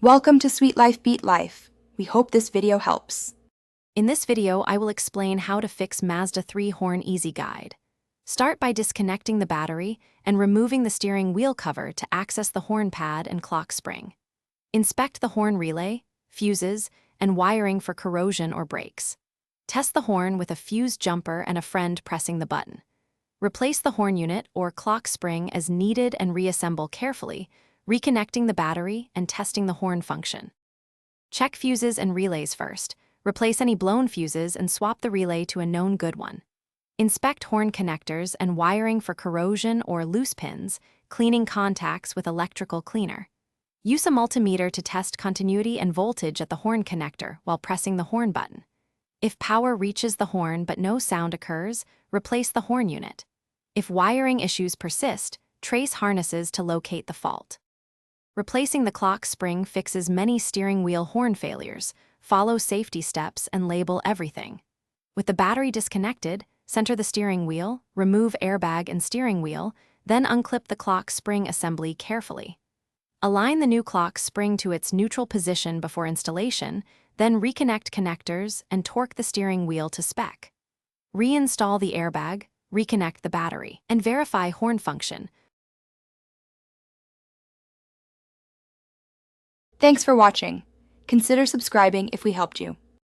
Welcome to Sweet Life Beat Life. We hope this video helps. In this video, I will explain how to fix Mazda 3 Horn Easy Guide. Start by disconnecting the battery and removing the steering wheel cover to access the horn pad and clock spring. Inspect the horn relay, fuses, and wiring for corrosion or breaks. Test the horn with a fuse jumper and a friend pressing the button. Replace the horn unit or clock spring as needed and reassemble carefully, reconnecting the battery and testing the horn function. Check fuses and relays first. Replace any blown fuses and swap the relay to a known good one. Inspect horn connectors and wiring for corrosion or loose pins, cleaning contacts with electrical cleaner. Use a multimeter to test continuity and voltage at the horn connector while pressing the horn button. If power reaches the horn but no sound occurs, replace the horn unit. If wiring issues persist, trace harnesses to locate the fault. Replacing the clock spring fixes many steering wheel horn failures. Follow safety steps and label everything. With the battery disconnected, center the steering wheel, remove airbag and steering wheel, then unclip the clock spring assembly carefully. Align the new clock spring to its neutral position before installation, then reconnect connectors and torque the steering wheel to spec. Reinstall the airbag, reconnect the battery, and verify horn function. Thanks for watching. Consider subscribing if we helped you.